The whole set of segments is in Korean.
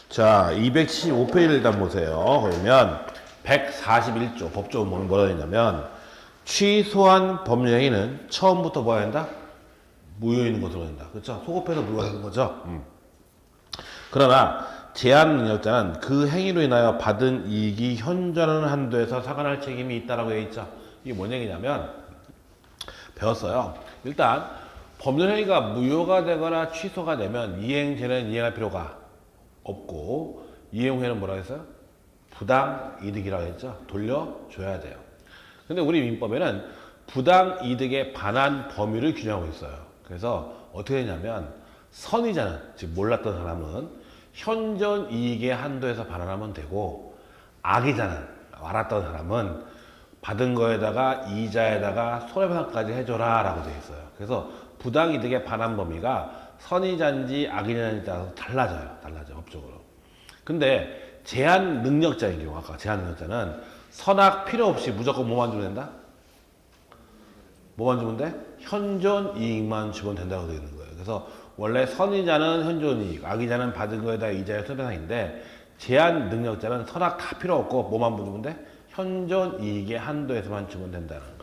자, 275페이지를 일단 보세요. 그러면 141조 법조문은 뭐라 했냐면 취소한 법률행위는 처음부터 뭐 해야 된다? 무효인 것으로 된다. 그렇죠? 소급해서 무효하는 거죠. 그러나 제한 능력자는 그 행위로 인하여 받은 이익이 현저하는 한도에서 상환할 책임이 있다라고 되어 있죠. 이게 뭔 얘기냐면 배웠어요. 일단 법률행위가 무효가 되거나 취소가 되면 이행제는 이행할 필요가 없고 이행 후에는 뭐라고 했어요? 부당이득이라고 했죠. 돌려줘야 돼요. 근데 우리 민법에는 부당이득에 반한 범위를 규정하고 있어요. 그래서 어떻게 되냐면 선의자는, 즉 몰랐던 사람은 현존 이익의 한도에서 반환하면 되고 악의자는, 알았던 사람은 받은 거에다가 이자에다가 손해배상까지 해줘라 라고 되어 있어요. 그래서 부당이득의 반환 범위가 선의자인지 악의자인지 따라서 달라져요. 법적으로. 근데 제한 능력자인 경우, 아까 제한 능력자는 선악 필요 없이 무조건 뭐만 주면 된다? 뭐만 주면 돼? 현존 이익만 주면 된다고 되어 있는 거예요. 그래서 원래 선의자는 현존 이익, 악의자는 받은 거에다 이자의 손해배상인데 제한 능력자는 선악 다 필요 없고 뭐만 주면 돼? 현존 이익의 한도에서만 주면 된다는 거예요.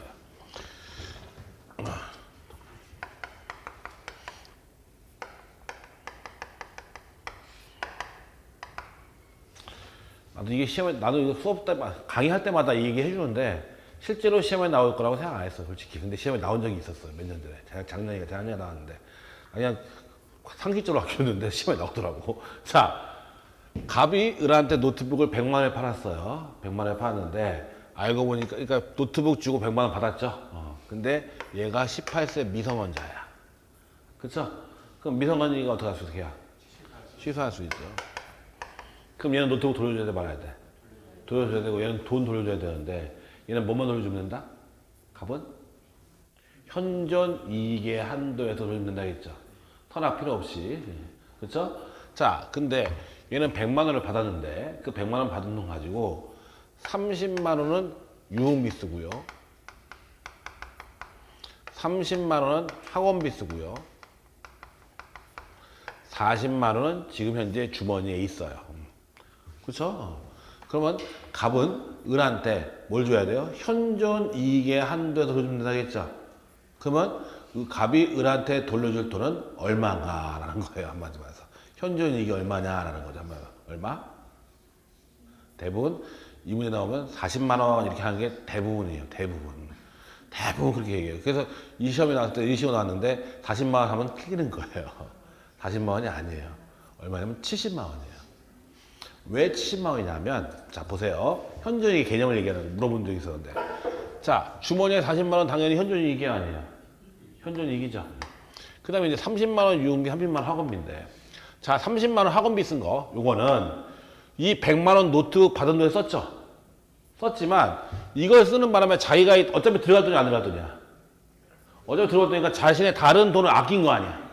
나도 이거 수업 때, 강의할 때마다 이 얘기 해주는데, 실제로 시험에 나올 거라고 생각 안 했어, 솔직히. 근데 시험에 나온 적이 있었어요, 몇 년 전에. 작년에 나왔는데. 그냥 상식적으로 아꼈는데 시험에 나오더라고. 자, 갑이 을한테 노트북을 100만 원에 팔았어요. 100만 원에 팔았는데, 알고 보니까, 그러니까 노트북 주고 100만 원 받았죠. 근데 얘가 18세 미성년자야. 그쵸? 그럼 미성년자가 어떻게 해야? 취소할 수 있죠. 그럼 얘는 노트북 돌려줘야 돼, 말아야 돼? 돌려줘야 되고, 얘는 돈 돌려줘야 되는데, 얘는 뭐만 돌려주면 된다? 갑은? 현존 이익의 한도에서 돌려주면 된다 했죠. 선악 필요 없이. 그렇죠? 자, 근데 얘는 100만 원을 받았는데, 그 100만 원 받은 돈 가지고 30만 원은 유흥비 쓰고요. 30만 원은 학원비 쓰고요. 40만 원은 지금 현재 주머니에 있어요. 그렇죠? 그러면 갑은 을한테 뭘 줘야 돼요? 현존 이익의 한도에서 돌려주면 된다겠죠? 그러면 그 갑이 을한테 돌려줄 돈은 얼마인가라는 거예요. 한마디로 해서. 현존 이익이 얼마냐라는 거죠. 얼마? 대부분 이 문제 나오면 40만 원 이렇게 하는 게 대부분이에요. 대부분 그렇게 얘기해요. 그래서 이 시험이 나왔을 때, 이 시험 나왔는데 40만 원 하면 틀리는 거예요. 40만 원이 아니에요. 얼마냐면 70만 원이에요. 왜 70만 원이냐면, 자, 보세요. 현존이익 개념을 물어본 적이 있었는데. 자, 주머니에 40만 원 당연히 현존이익이 아니에요. 현존이익이죠. 그 다음에 이제 30만 원 유흥비, 30만 원 학원비인데. 자, 30만 원 학원비 쓴 거, 요거는 이 100만 원 노트북 받은 돈에 썼죠. 썼지만, 이걸 쓰는 바람에 자기가 어차피 들어갈 돈이 안 들어갈 돈이야. 어차피 들어갈 돈이니까 자신의 다른 돈을 아낀 거 아니야.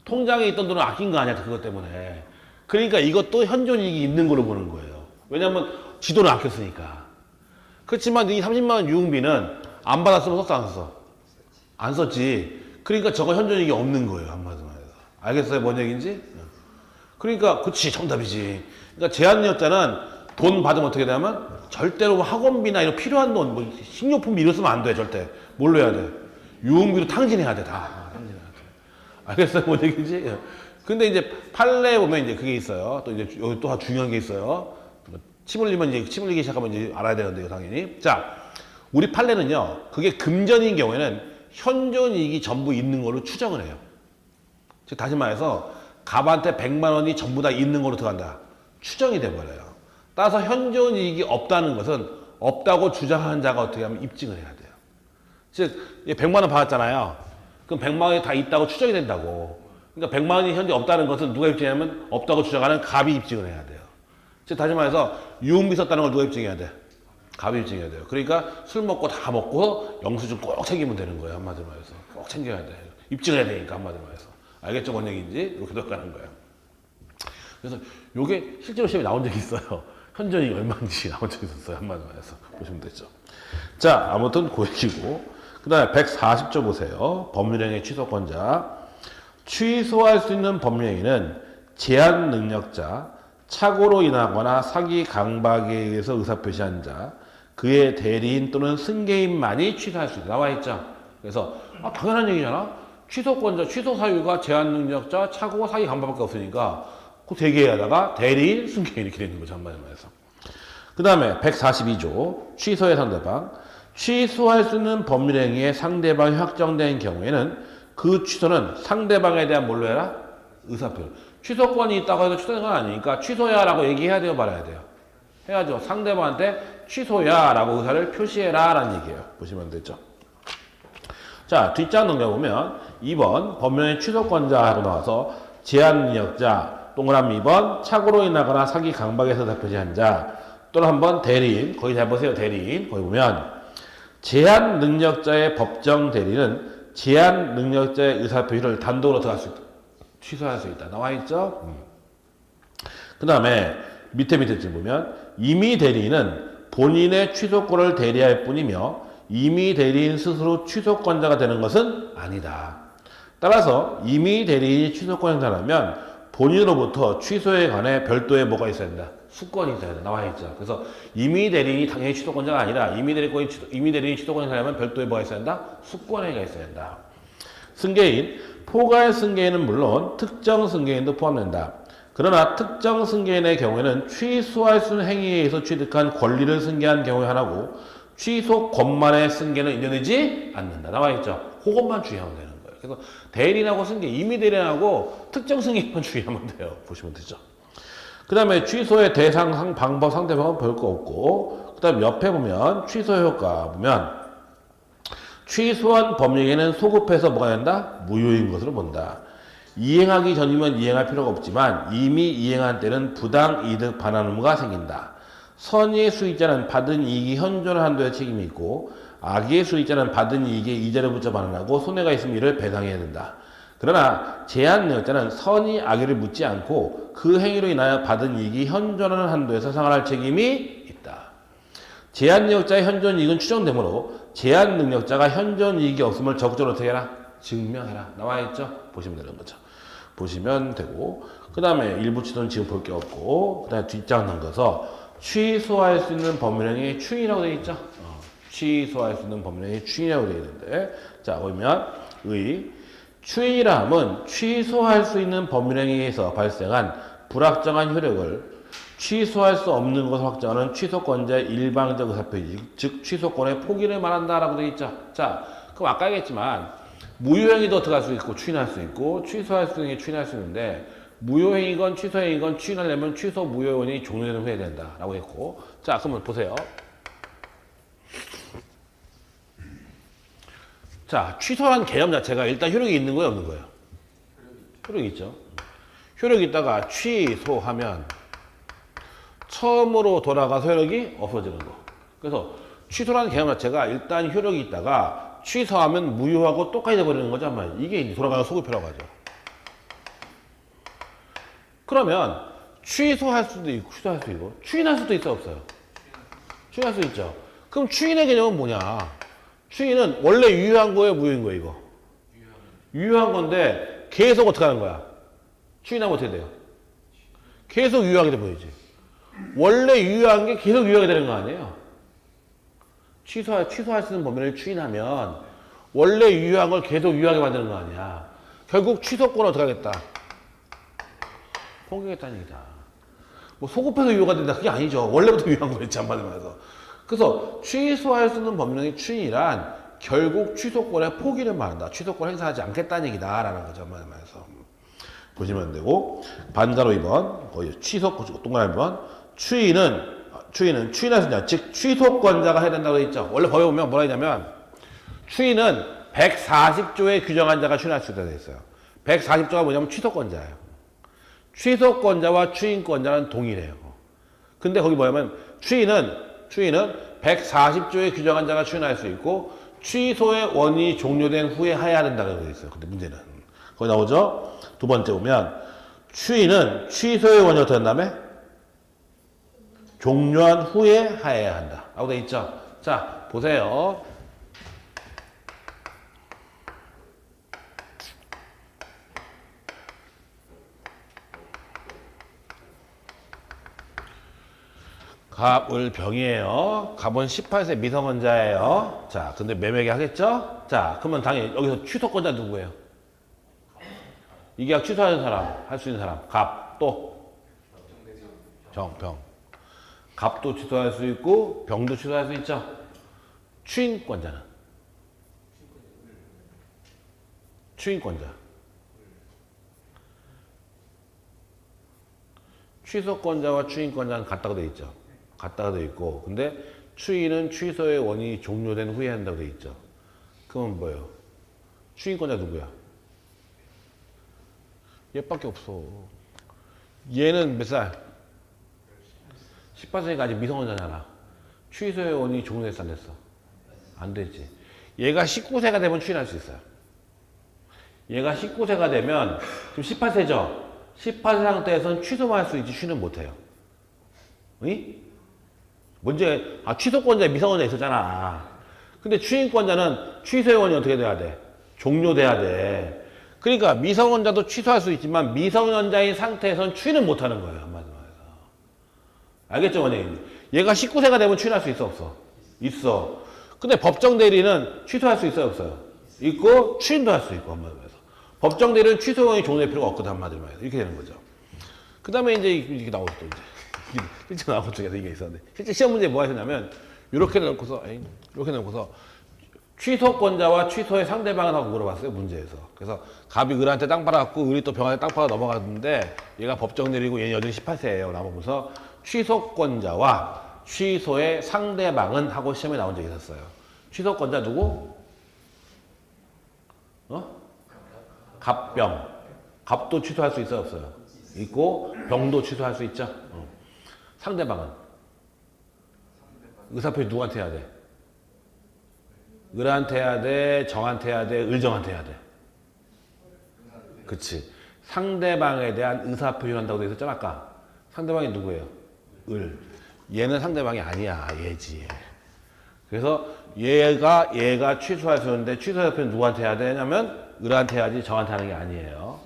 통장에 있던 돈을 아낀 거 아니야, 그것 때문에. 그러니까 이것도 현존이익이 있는 걸로 보는 거예요. 왜냐면 지 돈을 아꼈으니까. 그렇지만 이 30만 원 유흥비는 안 받았으면 썼어, 안 썼어? 안 썼지. 그러니까 저거 현존이익이 없는 거예요, 한마디로 해서. 알겠어요, 뭔 얘기인지? 그러니까 그치, 정답이지. 그러니까 제한력자는 돈 받으면 어떻게 되냐면 절대로 학원비나 이런 필요한 돈, 뭐 식료품 이런 쓰면 안 돼, 절대. 뭘로 해야 돼? 유흥비로 탕진해야 돼, 다. 탕진해야 돼. 알겠어요, 뭔 얘기인지? 근데 이제 판례에 보면 이제 그게 있어요. 또 이제 여기 또 중요한 게 있어요. 침 흘리면 이제 침 흘리기 시작하면 이제 알아야 되는데요, 당연히. 자, 우리 판례는요. 그게 금전인 경우에는 현존 이익이 전부 있는 걸로 추정을 해요. 즉 다시 말해서 갑한테 100만 원이 전부 다 있는 걸로 들어간다. 추정이 돼 버려요. 따라서 현존 이익이 없다는 것은 없다고 주장하는 자가 어떻게 하면 입증을 해야 돼요. 즉 100만 원 받았잖아요. 그럼 100만 원이 다 있다고 추정이 된다고. 그러니까 100만 원이 현재 없다는 것은 누가 입증하냐면 없다고 주장하는 갑이 입증을 해야 돼요. 즉 다시 말해서 유흥비 썼다는 걸 누가 입증해야 돼? 갑이 입증해야 돼요. 그러니까 술 먹고 다 먹고 영수증 꼭 챙기면 되는 거예요. 한마디로 말해서. 꼭 챙겨야 돼. 입증해야 되니까 한마디로 말해서. 알겠죠? 뭔 얘기인지? 이렇게 들어가는 거예요. 그래서 요게 실제로 시험에 나온 적이 있어요. 현존이 얼마인지 나온 적이 있었어요. 한마디로 말해서. 보시면 되죠. 자, 아무튼 그 얘기고. 그 다음에 140조 보세요. 법률행위 취소권자. 취소할 수 있는 법률행위는 제한 능력자, 착오로 인하거나 사기 강박에 의해서 의사표시한 자, 그의 대리인 또는 승계인만이 취소할 수 있다. 나와 있죠. 그래서 당연한 얘기잖아. 취소권자, 취소 사유가 제한 능력자, 착오, 사기 강박밖에 없으니까 그 세 개에다가 대리인, 승계인 이렇게 되는 거죠. 한마디로 말해서. 그 다음에 142조 취소의 상대방. 취소할 수 있는 법률행위에 상대방이 확정된 경우에는 그 취소는 상대방에 대한 뭘로 해라? 의사표시. 취소권이 있다고 해도 취소된 건 아니니까 취소야 라고 얘기해야 돼요? 말아야 돼요? 해야죠. 상대방한테 취소야 라고 의사를 표시해라 라는 얘기예요. 보시면 되죠. 자, 뒷장 넘겨보면 2번 법률의 취소권자 하고 나와서 제한능력자 동그라미 2번 착오로 인하거나 사기 강박에서 의사표시한 자 또는 한번 대리인, 거기 잘 보세요. 대리인, 거기 보면 제한 능력자의 법정 대리는 제한 능력자의 의사표시를 단독으로 들어갈 수 있다. 취소할 수 있다. 나와 있죠? 그 다음에 밑에 줄 보면 임의 대리인은 본인의 취소권을 대리할 뿐이며 임의 대리인 스스로 취소권자가 되는 것은 아니다. 따라서 임의 대리인이 취소권 행사하면 본인으로부터 취소에 관해 별도의 뭐가 있어야 된다. 수권이 있어야 된다. 나와 있죠. 그래서 임의 대리인이 당연히 취소권자가 아니라 임의 대리인이 취소권 행사하면 별도의 뭐가 있어야 된다. 수권행위가 있어야 된다. 승계인, 포괄 승계인은 물론 특정 승계인도 포함된다. 그러나 특정 승계인의 경우에는 취소할 수 있는 행위에 의해서 취득한 권리를 승계한 경우에 하나고 취소권만의 승계는 인정되지 않는다. 나와 있죠. 그것만 주의하면 되는 거예요. 그래서 대리인하고 승계, 임의 대리인하고 특정 승계만 주의하면 돼요. 보시면 되죠. 그 다음에 취소의 대상, 방법, 상대방은 별 거 없고 그 다음 옆에 보면 취소 효과 보면 취소한 법령에는 소급해서 뭐가 된다? 무효인 것으로 본다. 이행하기 전이면 이행할 필요가 없지만 이미 이행한 때는 부당 이득 반환 의무가 생긴다. 선의의 수익자는 받은 이익이 현존한 한도의 책임이 있고 악의의 수익자는 받은 이익에 이자를 붙여 반환하고 손해가 있으면 이를 배상해야 된다. 그러나 제한 능력자는 선의 악의를 묻지 않고 그 행위로 인하여 받은 이익이 현존하는 한도에서 상환할 책임이 있다. 제한 능력자의 현존 이익은 추정되므로 제한 능력자가 현존 이익이 없음을 적극적으로 어떻게 해라? 증명해라. 나와 있죠? 보시면 되는 거죠. 보시면 되고 그 다음에 일부 취소는 지금 볼 게 없고 그 다음에 뒷장 넘겨서 취소할 수 있는 법률행위 추인이라고 되어 있죠? 취소할 수 있는 법률행위 추인이라고 되어 있는데 자 보면 추인이라 함은 취소할 수 있는 법률행위에서 발생한 불확정한 효력을 취소할 수 없는 것을 확정하는 취소권자의 일방적 의사표시, 즉 취소권의 포기를 말한다라고 되어 있죠. 자, 그럼 아까 얘기했지만 무효행위도 들어갈 수 있고 추인할 수 있고 취소할 수 있는 게 추인할 수 있는데 무효행위건 취소행위건 추인하려면 취소 무효원이 종료되는 후에 된다라고 했고 자, 그러면 보세요. 자, 취소란 개념 자체가 일단 효력이 있는 거예요, 없는 거예요? 효력이 있죠. 효력이 있다가 취소하면 처음으로 돌아가서 효력이 없어지는 거. 그래서 취소라는 개념 자체가 일단 효력이 있다가 취소하면 무효하고 똑같이 돼버리는 거죠. 아마 이게 이제 돌아가는 소급효라고 하죠. 그러면 취소할 수도 있고 취소할 수도 있고 추인할 수도 있어 없어요? 추인할 수 있죠. 그럼 추인의 개념은 뭐냐? 추인은 원래 유효한 거예요, 무효인 거예요, 이거? 유효한 건데 계속 어떻게 하는 거야? 추인하면 어떻게 돼요? 계속 유효하게 돼 보이지. 원래 유효한 게 계속 유효하게 되는 거 아니에요? 취소할 수 있는 범위를 추인하면 원래 유효한 걸 계속 유효하게 만드는 거 아니야. 결국 취소권을 어떻게 하겠다? 포기하겠다는 얘기다. 뭐 소급해서 유효가 된다 그게 아니죠. 원래부터 유효한 거였지 한마디로 해서. 그래서 취소할 수 있는 법령의 추인이란 결국 취소권의 포기를 말한다. 취소권 행사하지 않겠다는 얘기다라는 거죠. 한마디로 해서. 보시면 되고 반가로 2번 거의 취소 동그라미 2번 추인은 추인할 수 있냐 즉 취소권자가 해야 된다고 되어 있죠. 원래 법에 보면 뭐라 했냐면 추인은 140조에 규정한 자가 추인할 수 있다고 되어 있어요. 140조가 뭐냐면 취소권자예요. 취소권자와 추인권자는 동일해요. 근데 거기 뭐냐면 추인은 140조에 규정한 자가 추인할 수 있고 취소의 원인이 종료된 후에 해야 된다고 되어 있어요. 근데 문제는 거기 나오죠. 두 번째 보면 추인은 취소의 원인이 어떻게 한다며? 종료한 후에 하여야 한다. 라고 되어 있죠. 자, 보세요. 갑을 병이에요. 갑은 18세 미성년자예요. 자, 근데 매매계 하겠죠? 자, 그러면 당연히 여기서 취소권자 누구예요? 이 계약 취소하는 사람, 할 수 있는 사람. 갑, 또 병. 갑도 취소할 수 있고 병도 취소할 수 있죠. 추인권자는? 추인권자. 취소권자와 추인권자는 같다고 돼 있죠. 같다고 돼 있고, 근데 추인은 취소의 원인이 종료된 후에 한다고 돼 있죠. 그러면 뭐예요? 추인권자 누구야? 얘밖에 없어. 얘는 몇 살? 18세니까 아직 미성년자잖아. 취소의 원인이 종료됐어, 안 됐어? 안 되지. 얘가 19세가 되면 추인할 수 있어요. 얘가 19세가 되면 지금 18세죠? 18세 상태에서는 취소만 할 수 있지 추인은 못해요. 응? 문제, 취소권자에 미성년자 있었잖아. 근데 추인권자는 취소의 원인이 어떻게 돼야 돼? 종료돼야 돼. 그러니까 미성년자도 취소할 수 있지만 미성년자인 상태에서는 추인은 못하는 거예요. 한마디로 해서. 알겠죠, 원장님? 얘가 19세가 되면 추인할 수 있어, 없어? 있어. 근데 법정 대리는 취소할 수 있어요, 없어요? 있고 추인도 할 수 있고, 한마디로 해서. 법정 대리는 취소 원인이 종료될 필요가 없거든, 한마디로 해서. 이렇게 되는 거죠. 그 다음에 이제 이렇게 나오죠, 또 이제. 실제 나온 것 중에서 이게 있었는데. 실제 시험 문제에 뭐가 있었냐면, 이렇게 놓고서, 취소권자와 취소의 상대방을 하고 물어봤어요, 문제에서. 그래서 갑이 을한테 땅 팔아갖고 을이 또 병한테 땅 팔아 넘어갔는데 얘가 법정 내리고 얘는 여전히 18세예요. 나오면서 취소권자와 취소의 상대방은 하고 시험에 나온 적이 있었어요. 취소권자 누구? 갑병. 갑도 취소할 수 있어요, 없어요? 있고 병도 취소할 수 있죠. 상대방은? 의사표시 누구한테 해야 돼? 을한테 해야 돼, 정한테 해야 돼, 을정한테 해야 돼. 그치. 상대방에 대한 의사표시를 한다고 돼 있었잖아, 아까. 상대방이 누구예요? 을. 얘는 상대방이 아니야, 얘지. 그래서 얘가 취소할 수 있는데 취소할 표현 누구한테 해야 되냐면 을한테 해야지 정한테 하는 게 아니에요.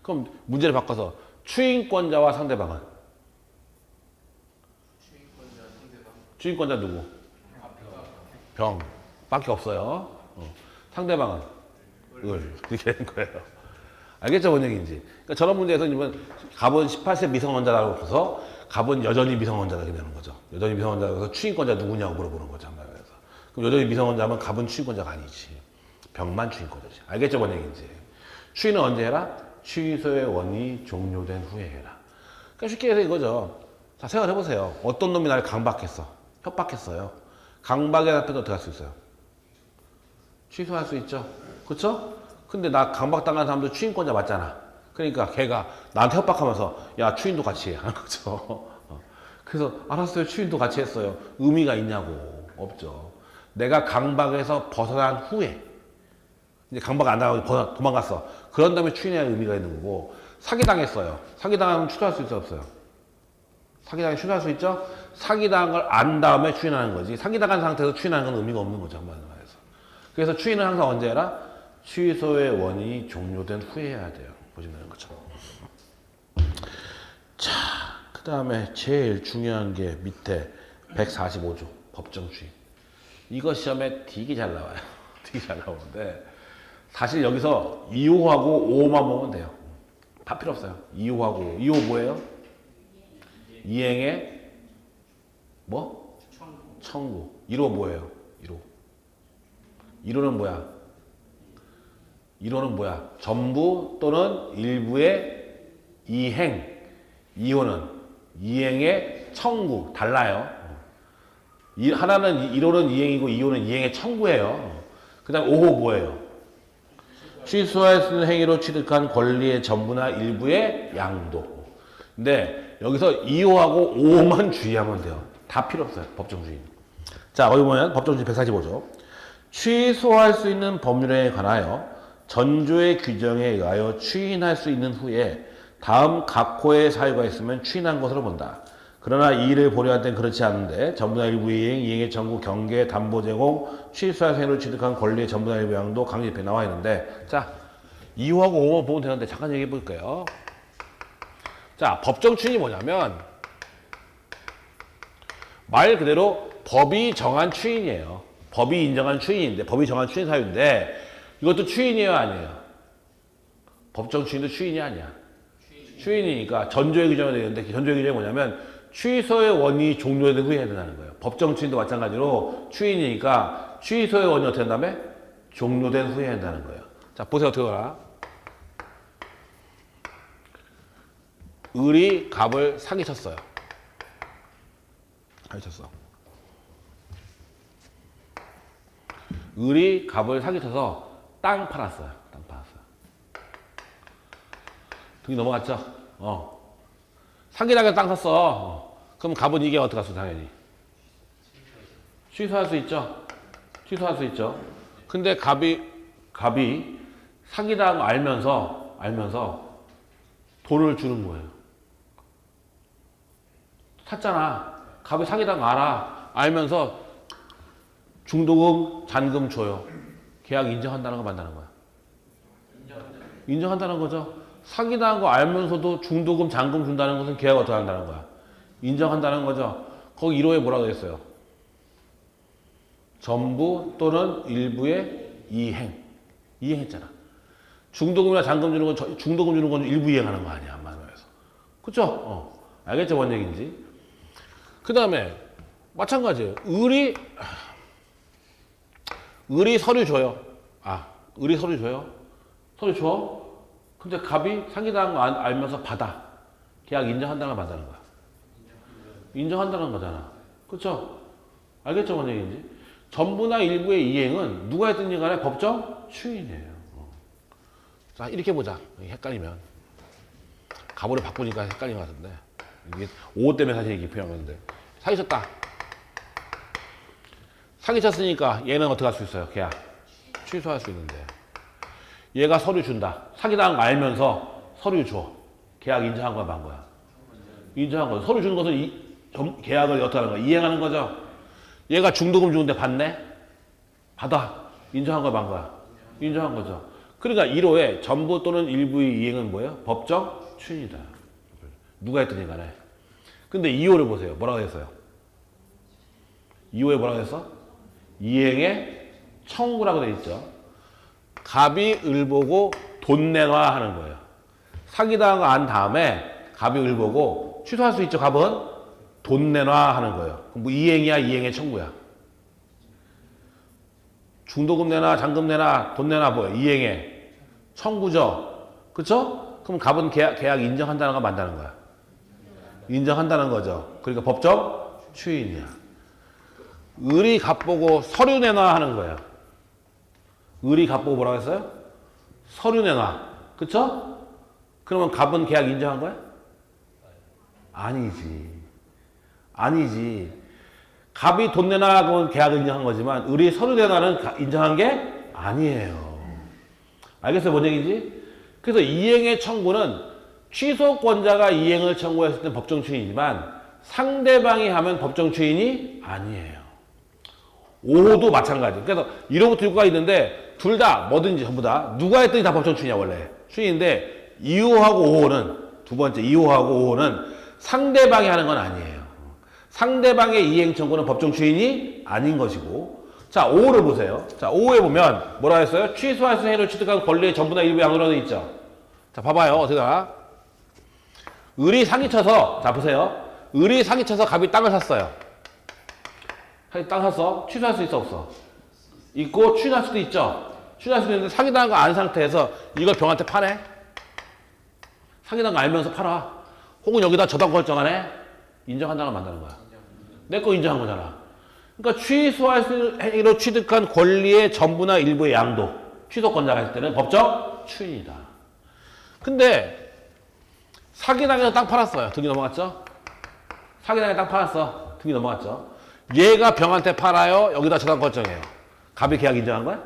그럼 문제를 바꿔서 추인권자와 상대방은? 추인권자 누구? 병. 밖에 없어요. 상대방은 을. 이렇게 되는 거예요. 알겠죠? 뭔 얘기인지. 그러니까 저런 문제에서 이번 갑은 18세 미성년자라고 해서 갑은 여전히 미성년자가 되는 거죠. 여전히 미성년자라고 해서 추인권자 누구냐고 물어보는 거죠. 한마디로 해서. 그럼 여전히 미성년자면 갑은 추인권자가 아니지. 병만 추인권자지. 알겠죠? 뭔 얘기인지. 추인은 언제 해라? 취소의 원이 종료된 후에 해라. 그러니까 쉽게 해서 이거죠. 자, 생각해보세요. 어떤 놈이 나를 강박했어. 협박했어요. 강박에 앞에서 어떻게 할 수 있어요? 취소할 수 있죠. 그쵸? 근데 나 강박당한 사람도 추인권자 맞잖아. 그러니까 걔가 나한테 협박하면서 야 추인도 같이 해 하는 거죠. 그래서 알았어요. 추인도 같이 했어요. 의미가 있냐고. 없죠. 내가 강박에서 벗어난 후에 이제 강박 안 당하고 도망갔어. 그런 다음에 추인해야 의미가 있는 거고 사기당했어요. 사기당하면 취소할 수 있어 없어요? 사기당해 취소할 수 있죠? 사기당한 걸 안 다음에 추인하는 거지. 사기당한 상태에서 추인하는 건 의미가 없는 거죠. 한마디로 해서. 그래서 추인은 항상 언제 해라? 취소의 원인이 종료된 후에 해야 돼요. 보시면 되는 거죠. 자, 그 다음에 제일 중요한 게 밑에 145조 법정 추인. 이거 시험에 되게 잘 나와요. 되게 잘 나오는데 사실 여기서 2호하고 5호만 보면 돼요. 다 필요 없어요. 2호하고 2호 뭐예요? 이행의 뭐? 청구. 1호 뭐예요? 1호. 1호는 뭐야? 1호는 뭐야? 전부 또는 일부의 이행. 2호는 이행의 청구. 달라요. 하나는 1호는 이행이고 2호는 이행의 청구예요. 그 다음 5호 뭐예요? 취소할 수 있는 행위로 취득한 권리의 전부나 일부의 양도. 근데 여기서 2호하고 5호만 주의하면 돼요. 다 필요 없어요. 법정주의. 자, 어디 보면 법정주의 145조. 취소할 수 있는 법률에 관하여 전조의 규정에 의하여 추인할 수 있는 후에 다음 각호의 사유가 있으면 추인한 것으로 본다. 그러나 이 일을 보려할 땐 그렇지 않은데 전부나 일부 이행, 이행의 청구, 경계, 담보 제공, 취소할 행위로 취득한 권리의 전부나 일부 양도 강제입에 나와 있는데 자, 2호하고 5호만 보면 되는데 잠깐 얘기해 볼게요. 자, 법정 추인이 뭐냐면 말 그대로 법이 정한 추인이에요. 법이 인정한 추인인데, 법이 정한 추인 사유인데, 이것도 추인이에요, 아니에요? 법정 추인도 추인이 아니야. 추인이니까 전조의 규정이 되는데, 전조의 규정이 뭐냐면, 취소의 원이 종료된 후에 해야 된다는 거예요. 법정 추인도 마찬가지로 추인이니까, 취소의 원이 어떻게 한다며? 종료된 후에 해야 된다는 거예요. 자, 보세요, 어떻게 하나. 을이 갑을 사기쳤어요. 사기쳤어. 을이 갑을 사기쳐서 땅 팔았어요. 땅 팔았어요. 등이 넘어갔죠? 사기당해서 땅 샀어. 그럼 갑은 이게 어떻게 갔어, 당연히? 취소할 수 있죠? 취소할 수 있죠? 근데 갑이 사기당한 거 알면서 돈을 주는 거예요. 샀잖아. 갑이 사기당한 거 알면서 중도금, 잔금 줘요. 계약 인정한다는 거 만다는 거야. 인정한다는 거죠. 사기당한 거 알면서도 중도금, 잔금 준다는 것은 계약 어떻게 한다는 거야. 인정한다는 거죠. 거기 1호에 뭐라고 했어요? 전부 또는 일부의 이행. 이행했잖아. 중도금이나 잔금 주는 건, 중도금 주는 건 일부 이행하는 거 아니야. 말해서. 그쵸? 알겠죠? 뭔 얘기인지. 그 다음에, 마찬가지예요. 을이 서류 줘요. 을이 서류 줘요. 서류 줘. 근데 갑이 사기당한 거 알면서 받아. 계약 인정한다는 걸 만다는 거야. 인정한다는 거잖아. 그쵸? 알겠죠? 뭔 얘기인지. 전부나 일부의 이행은 누가 했든지 간에 법정 추인이에요. 자, 이렇게 보자. 헷갈리면. 갑으로 바꾸니까 헷갈린 것 같은데. 이게 5호 때문에 사실 이렇게 표현한 건데. 사기쳤다. 사기쳤으니까 얘는 어떻게 할 수 있어요? 계약. 취소할 수 있는데. 얘가 서류 준다. 사기당한 거 알면서 서류 줘. 계약 인정한 거야, 만 거야? 인정한 거야. 서류 주는 것은 계약을 어떻게 하는 거야? 이행하는 거죠. 얘가 중도금 주는데 받네? 받아. 인정한 거야, 만 거야? 인정한 거죠. 그러니까 1호에 전부 또는 일부의 이행은 뭐예요? 법정 추인이다. 누가 했더니 간에. 근데 2호를 보세요. 뭐라고 했어요? 2호에 뭐라고 했어? 이행의 청구라고 돼 있죠. 갑이 을 보고 돈 내놔 하는 거예요. 사기당한 거 안 다음에 갑이 을 보고 취소할 수 있죠. 갑은 돈 내놔 하는 거예요. 그럼 뭐 이행이야, 이행의 청구야. 중도금 내놔, 잔금 내놔, 돈 내놔 뭐예요? 이행의 청구죠. 그쵸? 그럼 갑은 계약 인정한다는 거 만다는 거야. 인정한다는 거죠. 그러니까 법정 추인이야. 을이 갑 보고 서류 내놔 하는 거예요. 을이 갑 보고 뭐라고 했어요? 서류 내놔. 그쵸? 그러면 갑은 계약 인정한 거야? 아니지. 갑이 돈 내놔 그러면 계약을 인정한 거지만 을이 서류 내놔는 인정한 게 아니에요. 알겠어요? 뭔 얘기인지? 그래서 이행의 청구는 취소권자가 이행을 청구했을 때 법정 추인이지만 상대방이 하면 법정 추인이 아니에요. 5호도 마찬가지. 그래서 1호부터 6호가 있는데 둘 다 뭐든지 전부 다 누가 했더니 다 법정 추인이야 원래. 추인인데 2호하고 5호는 두 번째 2호하고 5호는 상대방이 하는 건 아니에요. 상대방의 이행 청구는 법정 추인이 아닌 것이고. 자, 5호를 보세요. 자, 5호에 보면 뭐라 했어요? 취소할 수 행위를 취득한 권리의 전부나 일부 양도라고 돼 있죠. 자, 봐봐요. 어떻게 나? 을이 사기쳐서, 자, 보세요. 을이 사기쳐서 갑이 땅을 샀어요. 땅 샀어? 취소할 수 있어, 없어? 있고, 추인할 수도 있죠. 추인할 수도 있는데 사기당한 거 안 상태에서 이걸 병한테 파네? 사기당한 거 알면서 팔아. 혹은 여기다 저당 결정하네? 인정한다는 걸 만드는 거야. 내 거 인정한 거잖아. 그러니까 취소할 수 행위로 취득한 권리의 전부나 일부의 양도. 취소권자가 했을 때는 법정 추인이다. 근데 사기당해서 땅 팔았어요. 등이 넘어갔죠? 사기당해서 땅 팔았어. 등이 넘어갔죠? 얘가 병한테 팔아요. 여기다 저당 결정해요. 갑이 계약 인정한 거야?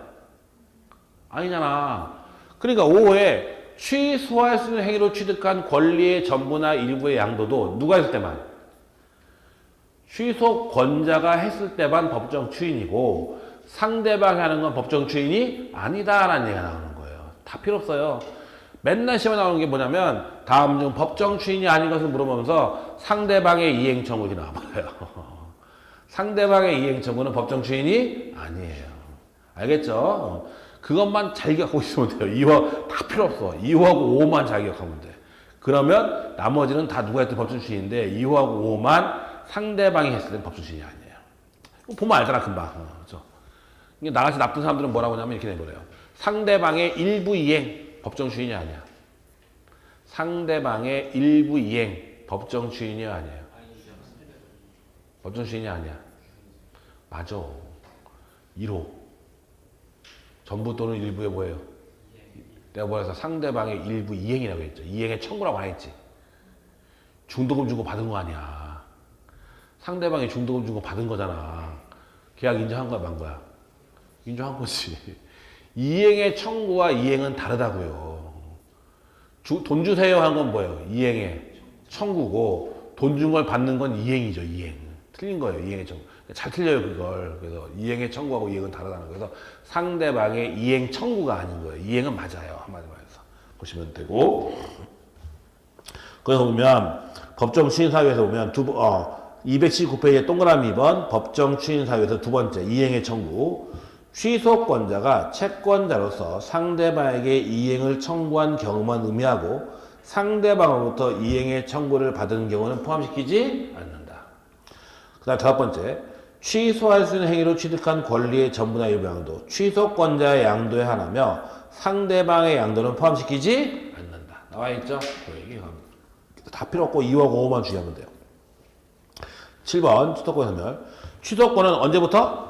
아니잖아. 그러니까 5호에 취소할 수 있는 행위로 취득한 권리의 전부나 일부의 양도도 누가 했을 때만? 취소권자가 했을 때만 법정 추인이고 상대방이 하는 건 법정 추인이 아니다라는 얘기가 나오는 거예요. 다 필요 없어요. 맨날 시험에 나오는 게 뭐냐면 다음 중 법정 추인이 아닌 것을 물어보면서 상대방의 이행 청구가 나와버려요. 상대방의 이행 청구는 법정 추인이 아니에요. 알겠죠? 그것만 잘 기억하고 있으면 돼요. 2호 다 필요 없어. 2호하고 5호만 잘 기억하면 돼. 그러면 나머지는 다 누가 했든 법정 추인인데 2호하고 5호만 상대방이 했을 때는 법정 추인이 아니에요. 보면 알잖아 금방. 그렇죠? 나같이 나쁜 사람들은 뭐라고 하냐면 이렇게 내버려요. 상대방의 일부 이행 법정 추인이 아니야. 상대방의 일부 이행 법정 추인이 아니에요. 법정 추인이 아니야. 맞아. 1호. 전부 또는 일부에 뭐예요? 내가 뭐라서 상대방의 일부 이행이라고 했죠. 이행의 청구라고 안 했지. 중도금 주고 받은 거 아니야. 상대방이 중도금 주고 받은 거잖아. 계약 인정한 거야, 만 거야? 인정한 거지. 이행의 청구와 이행은 다르다고요. 돈 주세요 한 건 뭐예요? 이행의 청구고 돈 준 걸 받는 건 이행이죠. 이행. 틀린 거예요. 이행의 청구. 잘 틀려요 그걸. 그래서 이행의 청구하고 이행은 다르다는 거예요. 그래서 상대방의 이행 청구가 아닌 거예요. 이행은 맞아요. 한마디로 해서 보시면 되고. 그래서 보면 법정 추인 사유에서 보면 279페이지에 동그라미 2번 법정 추인 사유에서 두 번째 이행의 청구. 취소권자가 채권자로서 상대방에게 이행을 청구한 경우만 의미하고 상대방으로부터 이행의 청구를 받은 경우는 포함시키지 않는다. 그 다음 다섯 번째, 취소할 수 있는 행위로 취득한 권리의 전부나 일부 양도, 취소권자의 양도에 한하며 상대방의 양도는 포함시키지 않는다. 나와 있죠? 그 얘기 다 필요 없고 2하고 5만 주의하면 돼요. 7번 취소권 설명. 취소권은 언제부터?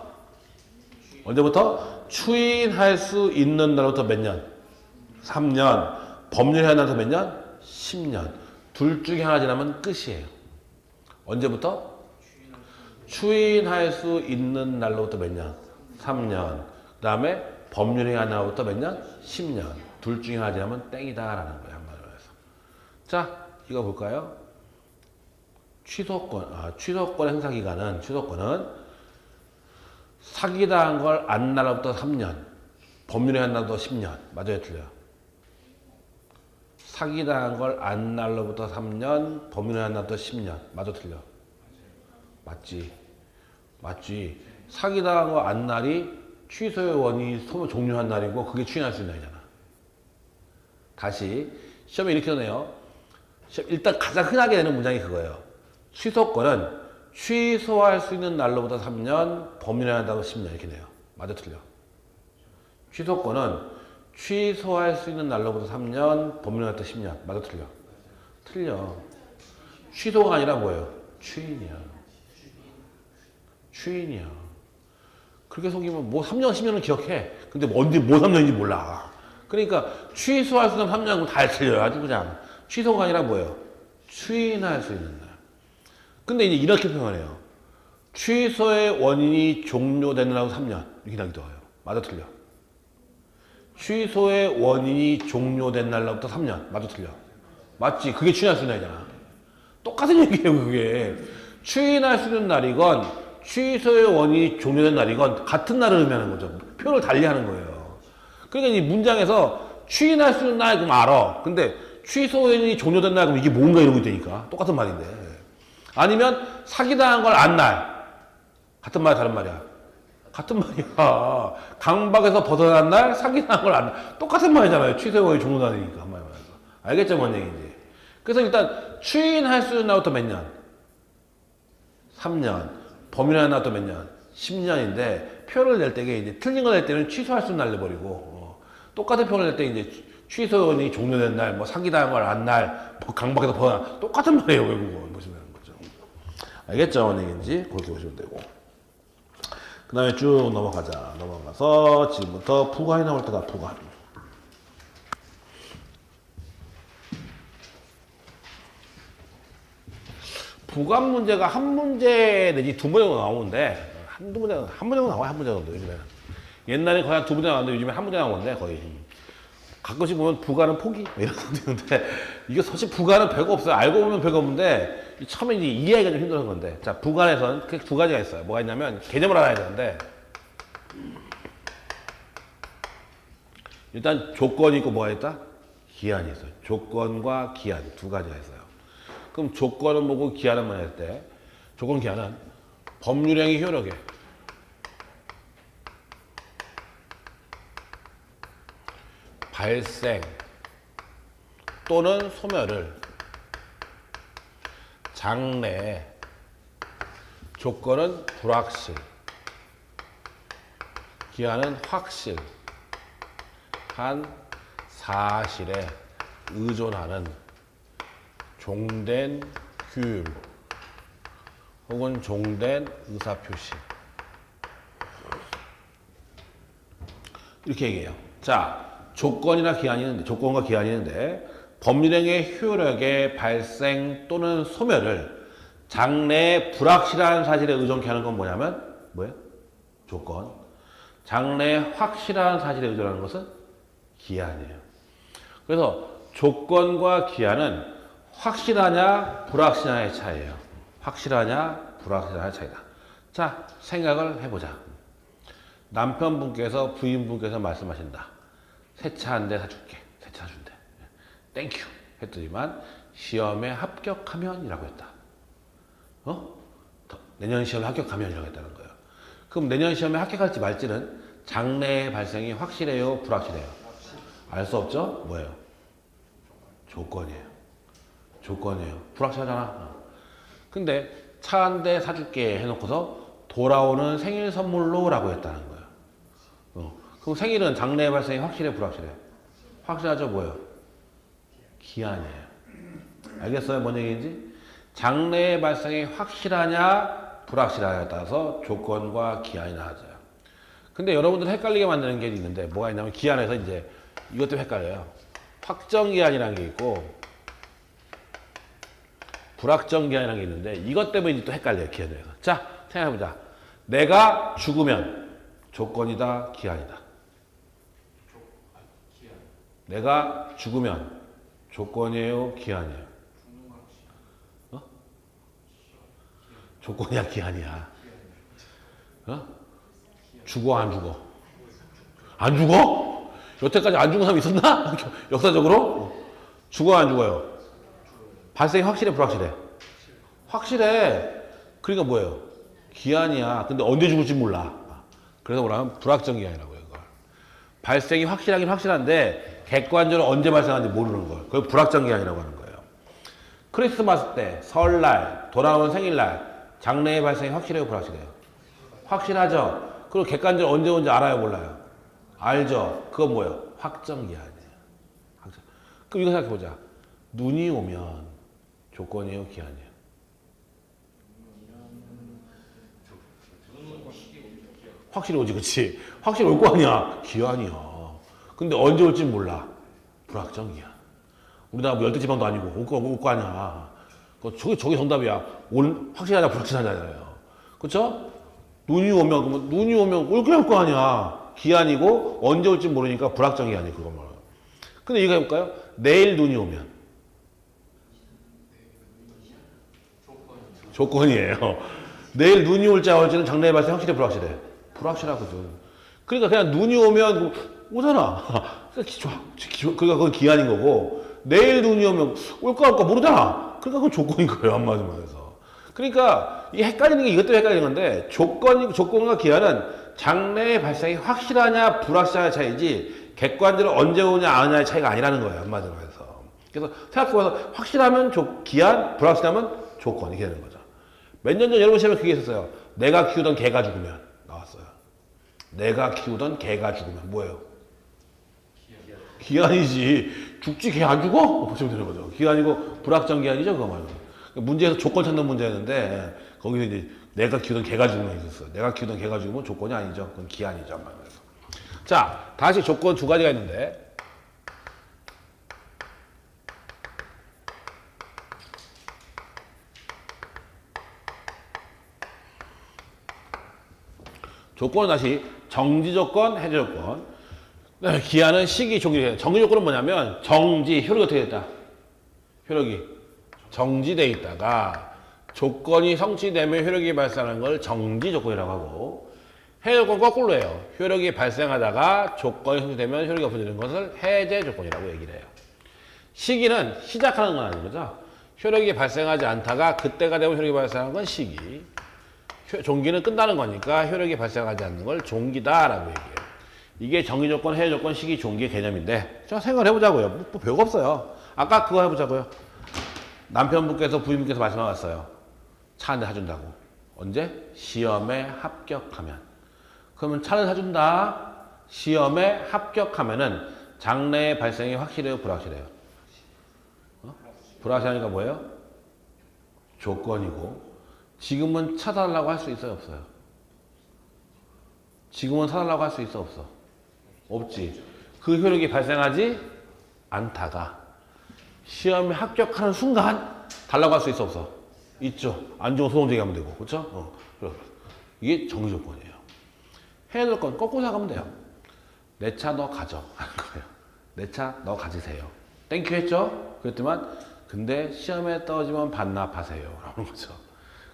추인할 수 있는 날부터 몇 년? 3년. 법률해야 날부터 몇 년? 10년. 둘 중에 하나 지나면 끝이에요. 언제부터? 추인할 수 있는 날로부터 몇 년? 3년. 그 다음에 법률해야 날부터 몇 년? 10년. 둘 중에 하나 지나면 땡이다라는 거예요. 한마디로 해서. 자, 이거 볼까요? 취소권 행사 기간은, 취소권은 사기당한 걸 안 날로부터 3년, 법률에 한 날부터 10년. 맞아요, 틀려요? 사기당한 걸 안 날로부터 3년, 법률에 한 날부터 10년. 맞아, 틀려? 맞지. 사기당한 거 안 날이 취소의 원인이 소멸 종료한 날이고 그게 추인할 수 있는 날이잖아. 다시 시험에 이렇게 나네요. 일단 가장 흔하게 되는 문장이 그거예요. 취소권은 취소할 수 있는 날로부터 3년, 법률에 한다고 10년 이렇게 돼요. 맞아, 틀려? 취소권은 취소할 수 있는 날로부터 3년, 법률에 한다고 10년. 맞아, 틀려? 틀려. 취소가 아니라 뭐예요? 추인이야. 그렇게 속이면 뭐 3년, 10년은 기억해. 근데 언제 뭐 3년인지 몰라. 그러니까 취소할 수 있는 3년은 다 틀려요. 아주 그냥. 취소가 아니라 뭐예요? 추인할 수 있는 날. 근데 이제 이렇게 표현해요. 취소의 원인이 종료되는 날로 3년. 이렇게 나기도 해요. 맞아, 틀려? 취소의 원인이 종료된 날로부터 3년. 맞아, 틀려? 맞지? 그게 추인할 수 있는 날이잖아. 똑같은 얘기예요, 그게. 추인할 수 있는 날이건 취소의 원인이 종료된 날이건 같은 날을 의미하는 거죠. 표현을 달리 하는 거예요. 그러니까 이 문장에서 추인할 수 있는 날 그럼 알아. 근데 취소의 원인이 종료된 날 그럼 이게 뭔가 이러고 있다니까. 똑같은 말인데. 아니면 사기당한 걸 안 날. 같은 말이야, 다른 말이야? 같은 말이야. 강박에서 벗어난 날, 사기당한 걸 안 날. 똑같은 말이잖아요. 취소의 원인이 종료되니까. 한 말로 해서. 알겠죠, 뭔 얘기인지. 그래서 일단 추인할 수 있는 날부터 몇 년? 3년. 법률에 나도 몇 년? 10년인데 표를 낼 때 이제 틀린 거 낼 때는 취소할 수 있는 날 내버리고 똑같은 표를 낼 때 이제 취소원이 종료된 날, 뭐 사기당한 걸 안 날, 뭐 강박에서 벗어나 똑같은 말이에요. 결국은 보시면 거죠. 알겠죠? 뭔 얘기인지 그렇게 보시면 되고. 그 다음에 쭉 넘어가자. 넘어가서 지금부터 부가에 나올 때다. 부가. 부관 문제가 한 문제 내지 두 문제 정도 나오는데 한 문제 정도 나와요. 한 문제 정도 요즘에는. 옛날에 거의 한 두 문제 나왔는데 요즘에 한 문제 나오는데 거의. 가끔씩 보면 부가는 포기 이런 것도 있는데 이게 사실 부가는 별거 없어요. 알고 보면 별거 없는데 처음에 이제 이해하기가 좀 힘들어서 그런데 자 부관에서는 크게 두 가지가 있어요. 뭐가 있냐면 개념을 알아야 되는데 일단 조건이 있고 뭐가 있다? 기한이 있어요. 조건과 기한 두 가지가 있어요. 그럼 조건은 뭐고 기한은 뭐 할 때? 조건 기한은 법률행위 효력에 발생 또는 소멸을 장래 조건은 불확실 기한은 확실한 사실에 의존하는 종된 규율 혹은 종된 의사표시 이렇게 얘기해요. 자, 조건과 기한이 있는데 법률행위의 효력의 발생 또는 소멸을 장래의 불확실한 사실에 의존케 하는 건 뭐냐면 뭐예요? 조건. 장래의 확실한 사실에 의존하는 것은 기한이에요. 그래서 조건과 기한은 확실하냐 불확실하냐의 차이예요. 확실하냐 불확실하냐의 차이다. 자, 생각을 해보자. 남편분께서 부인분께서 말씀하신다. 새 차 한 대 사줄게. 새 차 준대. 땡큐 했더니만 시험에 합격하면 이라고 했다. 내년 시험에 합격하면 이라고 했다는 거예요. 그럼 내년 시험에 합격할지 말지는 장래의 발생이 확실해요 불확실해요? 알 수 없죠? 뭐예요? 조건이에요. 조건이에요. 불확실하잖아. 근데 차 한 대 사줄게 해놓고서 돌아오는 생일 선물로 라고 했다는 거예요. 그럼 생일은 장래의 발생이 확실해 불확실해? 확실하죠? 뭐예요? 기한이에요. 알겠어요? 뭔 얘기인지? 장래의 발생이 확실하냐 불확실하냐에 따라서 조건과 기한이 나눠져요. 근데 여러분들 헷갈리게 만드는 게 있는데 뭐가 있냐면 기한에서 이제 이것 때문에 헷갈려요. 확정기한이라는 게 있고 불확정기한이라는 게 있는데 이것 때문에 이제 또 헷갈려요. 기한에 대해서. 자, 생각해보자. 내가 죽으면 조건이다 기한이다. 내가 죽으면 조건이에요 기한이에요? 조건이야 기한이야? 죽어 안 죽어? 안 죽어? 여태까지 안 죽은 사람 있었나? 역사적으로? 죽어 안 죽어요? 발생이 확실해 불확실해? 확실해. 그러니까 뭐예요? 기한이야. 근데 언제 죽을지 몰라. 그래서 뭐라면 불확정기한이라고 해요. 그걸. 발생이 확실하긴 확실한데 객관적으로 언제 발생하는지 모르는 걸. 그걸 불확정기한이라고 하는 거예요. 크리스마스 때, 설날, 돌아오는 생일날 장래의 발생이 확실해요 불확실해요? 확실하죠. 그리고 객관적으로 언제 온지 알아요 몰라요? 알죠. 그건 뭐예요? 확정기한이에요. 그럼 이거 생각해보자. 눈이 오면 조건이에요 기한이에요? 확실히 오지, 그치? 확실히 올 거 아니야? 기한이야. 근데 언제 올지 몰라. 불확정기한. 우리나라 뭐 열대지방도 아니고 올 거 아니야. 저게 정답이야. 확실하냐 불확실하냐잖아요. 그쵸? 눈이 오면 올 거 아니야. 기한이고 언제 올지 모르니까 불확정기한이 그것만. 근데 이거 해볼까요? 내일 눈이 오면 조건이에요. 내일 눈이 올지 안 올지는 장래의 발생 확실해 불확실해? 불확실하거든. 그러니까 그냥 눈이 오면 오잖아. 그러니까 그건 기한인 거고 내일 눈이 오면 올까 안 올까 모르잖아. 그러니까 그건 조건인 거예요. 한마디로 말해서. 그러니까 이 헷갈리는 게 이것 때문에 헷갈리는 건데 조건과 기한은 장래의 발생이 확실하냐 불확실하냐 차이지 객관적으로 언제 오냐 안 오냐의 차이가 아니라는 거예요. 한마디로 해서. 그래서 생각해보면 확실하면 기한, 불확실하면 조건 이렇게 되는 거죠. 몇 년 전 여러분 시험에 그게 있었어요. 내가 키우던 개가 죽으면 나왔어요. 내가 키우던 개가 죽으면 뭐예요? 기한이지. 죽지 개 안 죽어? 보시면 되는 거죠. 기한이고 불확정기한이죠 그거 말고. 문제에서 조건 찾는 문제였는데 거기서 이제 내가 키우던 개가 죽으면 있었어요. 내가 키우던 개가 죽으면 조건이 아니죠. 그건 기한이죠. 말해서. 자, 다시 조건 두 가지가 있는데 조건은 다시 정지 조건, 해제 조건. 기한은 시기, 종기. 정지 조건은 뭐냐면 정지, 효력이 어떻게 됐다? 효력이 정지돼 있다가 조건이 성취되면 효력이 발생하는 걸 정지 조건이라고 하고 해제 조건 거꾸로 해요. 효력이 발생하다가 조건이 성취되면 효력이 없어지는 것을 해제 조건이라고 얘기를 해요. 시기는 시작하는 건 아닌 거죠. 효력이 발생하지 않다가 그때가 되면 효력이 발생하는 건 시기. 종기는 끝나는 거니까 효력이 발생하지 않는 걸 종기다라고 얘기해요. 이게 정의조건, 해제조건, 시기, 종기의 개념인데 자 생각해보자고요. 뭐 별거 없어요. 아까 그거 해보자고요. 남편분께서 부인분께서 말씀하셨어요. 차 한 대 사준다고. 언제? 시험에 합격하면. 그러면 차를 사준다. 시험에 합격하면은 장래의 발생이 확실해요? 불확실해요? 불확실하니까 뭐예요? 조건이고. 지금은 차 사달라고 할 수 있어요? 없어요? 지금은 사달라고 할 수 있어? 없어? 없지. 그 효력이 발생하지 않다가 시험에 합격하는 순간 달라고 할 수 있어? 없어? 있죠. 안 좋은 소송 제기하면 되고. 그렇죠? 이게 정의조건이에요. 해제조건 거꾸로 생각하면 돼요. 내 차 너 가져 하는 거예요. 내 차 너 가지세요. 땡큐 했죠? 그랬지만 근데 시험에 떨어지면 반납하세요 라는 거죠.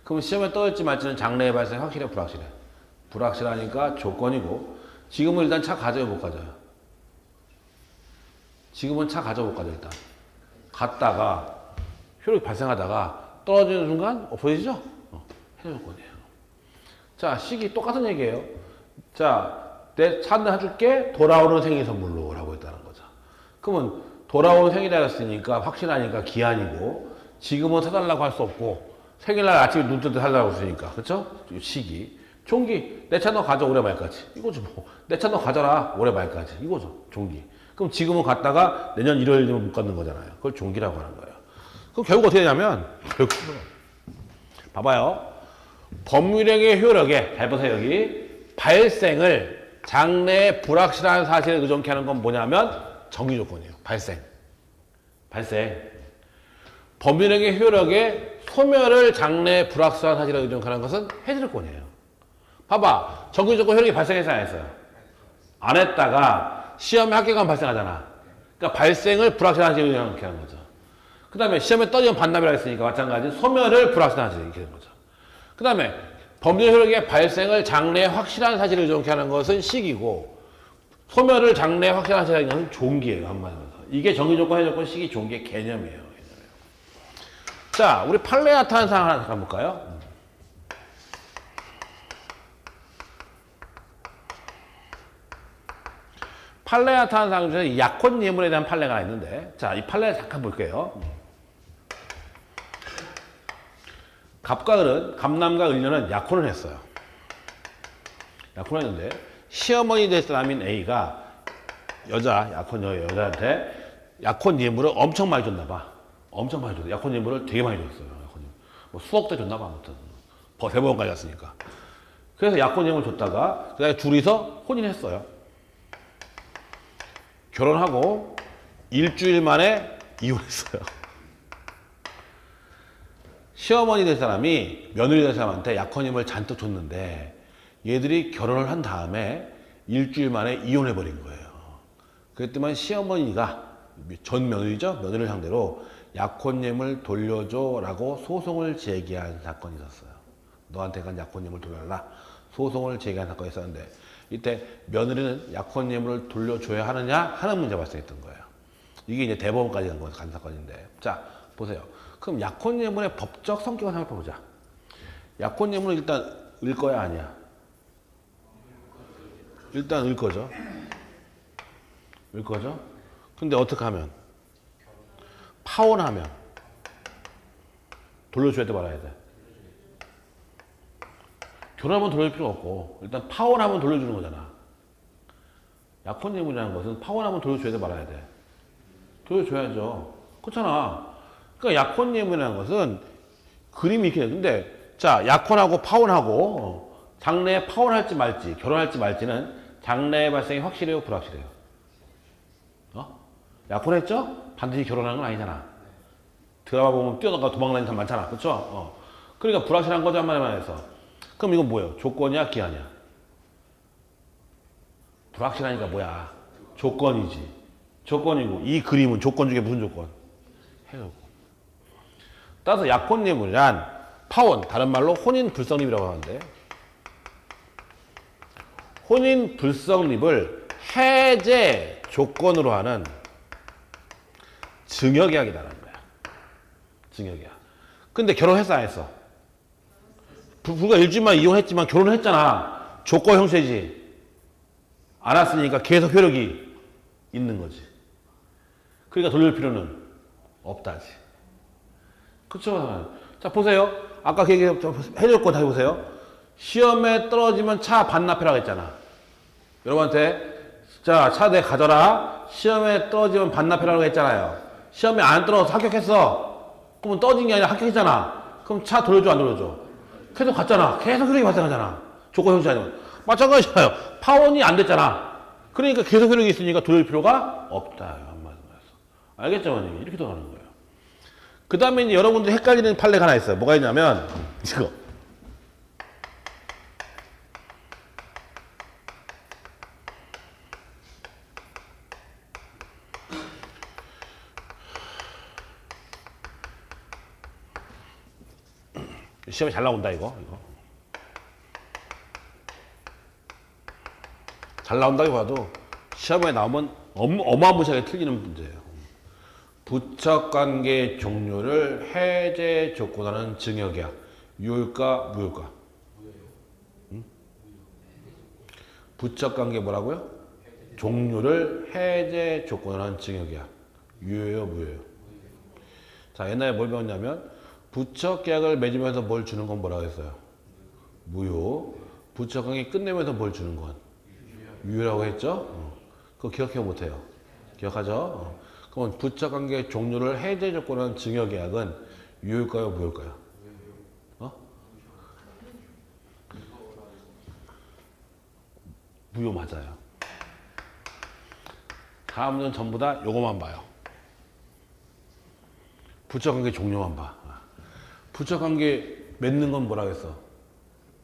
그럼 시험에 떨어질지 말지는 장래의 발생 확실해 불확실해? 불확실하니까 조건이고. 지금은 일단 차 가져요 못 가져요? 지금은 차 가져 못 가져 일단? 갔다가 효력이 발생하다가 떨어지는 순간 없어지죠? 해제조건이에요. 자 시기 똑같은 얘기예요. 자 내 차 한 대 사줄게 돌아오는 생일 선물로 라고 했다는 거죠. 그러면 돌아오는 생일이라 했으니까 확실하니까 기한이고 지금은 사달라고 할 수 없고 생일날 아침에 눈 뜰 때 사달라고 했으니까 그렇죠? 시기. 종기. 내 차 너 가져 올해 말까지. 이거죠 뭐. 내 차 너 가져라 올해 말까지. 이거죠. 종기. 그럼 지금은 갔다가 내년 1월 되면 못 갖는 거잖아요. 그걸 종기라고 하는 거예요. 그럼 결국 어떻게 되냐면 결국 봐봐요. 법률행위 효력에 잘 보세요 여기. 발생을 장래의 불확실한 사실을 의존케 하는 건 뭐냐면 정의조건이에요. 발생. 법률행위 효력에 소멸을 장래의 불확실한 사실을 의존케 하는 것은 해제조건이에요. 봐봐. 정의조건 효력이 발생했어요 안 했어요? 안 했다가 시험에 합격하면 발생하잖아. 그러니까 발생을 불확실한 사실을 의존케 하는 거죠. 그 다음에 시험에 떨어지면 반납이라고 했으니까 마찬가지 소멸을 불확실한 사실을 이렇게 되는 거죠. 그 다음에 법률 효력의 발생을 장래의 확실한 사실을 의존케 하는 것은 시기고 소멸을 장래의 확실한 사실을 의존하는 것은 종기예요. 한마디로. 이게 정의조건, 해제조건, 시기, 종기의 개념이에요. 자, 우리 판례에 나타난 상황 하나 잠깐 볼까요? 판례에 나타난 상황 중에 약혼 예물에 대한 판례가 있는데 자, 이 판례 잠깐 볼게요. 갑과 을은 갑남과 을녀는 약혼을 했어요. 약혼을 했는데 시어머니 될 사람인 A가 여자한테 약혼 예물을 엄청 많이 줬나 봐. 엄청 많이 줬어. 약혼 예물을 되게 많이 줬어요. 뭐 수억 대 줬나 봐. 아무튼 대법원까지 갔으니까. 그래서 약혼 예물 줬다가 그다음에 둘이서 혼인했어요. 결혼하고 일주일 만에 이혼했어요. 시어머니 될 사람이 며느리 될 사람한테 약혼임을 잔뜩 줬는데 얘들이 결혼을 한 다음에 일주일 만에 이혼해버린 거예요. 그랬더니 시어머니가 전 며느리죠? 며느리를 상대로 약혼임을 돌려줘라고 소송을 제기한 사건이 있었어요. 너한테 간 약혼임을 돌려달라. 소송을 제기한 사건이 있었는데 이때 며느리는 약혼임을 돌려줘야 하느냐 하는 문제가 발생했던 거예요. 이게 이제 대법원까지 간 사건인데 자 보세요. 그럼 약혼예물의 법적 성격을 살펴보자. 약혼예물은 일단 을 거야 아니야? 일단 을 거죠. 을 거죠. 근데 어떻게 하면? 파혼하면 돌려줘야 돼 말아야 돼? 결혼하면 돌려줄 필요 없고 일단 파혼하면 돌려주는 거잖아. 약혼예물이라는 것은 파혼하면 돌려줘야 돼 말아야 돼? 돌려줘야죠. 그렇잖아. 그러니까 약혼예물이라는 것은 그림이 이렇게 되는데 자 약혼하고 파혼하고 장래에 파혼할지 말지 결혼할지 말지는 장래의 발생이 확실해요 불확실해요? 약혼했죠? 반드시 결혼하는 건 아니잖아. 드라마 보면 뛰어나가 도망다니는 사람 많잖아. 그렇죠? 그러니까 불확실한 거죠 한마디만 해서. 그럼 이건 뭐예요? 조건이야 기한이야? 불확실하니까 뭐야? 조건이지. 조건이고 이 그림은 조건 중에 무슨 조건? 해요. 따라서 약혼예물이란 파혼, 다른 말로 혼인불성립이라고 하는데 혼인불성립을 해제 조건으로 하는 증여계약이라는 거야. 증여계약. 근데 결혼했어 안 했어? 불과 일주일만 이용했지만 결혼을 했잖아. 조건 형태지. 알았으니까 계속 효력이 있는 거지. 그러니까 돌릴 필요는 없다지. 그쵸? 자, 보세요. 아까 그 얘기 해줬고 다시 보세요. 시험에 떨어지면 차 반납해라고 했잖아. 여러분한테, 자, 차 내 가져라. 시험에 떨어지면 반납해라고 했잖아요. 시험에 안 떨어져서 합격했어. 그러면 떨어진 게 아니라 합격했잖아. 그럼 차 돌려줘, 안 돌려줘? 계속 갔잖아. 계속 효력이 발생하잖아. 조건 형식 아니면. 마찬가지잖아요. 파원이 안 됐잖아. 그러니까 계속 효력이 있으니까 돌릴 필요가 없다. 한마디로. 알겠죠, 원님? 이렇게 돌아가는 거예요. 그 다음에 이제 여러분들 헷갈리는 판례가 하나 있어요. 뭐가 있냐면, 이거. 시험에 잘 나온다, 이거. 잘 나온다고 봐도 시험에 나오면 어마무시하게 틀리는 문제예요. 부척관계 종료를 해제 조건하는 증여계약. 유효일까, 무효일까? 응? 부척관계 뭐라고요? 종료를 해제 조건하는 증여계약. 유효예요, 무효예요? 자, 옛날에 뭘 배웠냐면 부척계약을 맺으면서 뭘 주는 건 뭐라고 했어요? 무효. 부척관계 끝내면서 뭘 주는 건? 유효라고 했죠? 그거 기억해 못해요. 기억하죠? 그럼 부척관계 종료를 해제 조건한 증여계약은 유효일까요, 무효일까요? 무효 맞아요. 다음은 전부 다 요거만 봐요. 부척관계 종료만 봐. 부척관계 맺는 건 뭐라고 했어?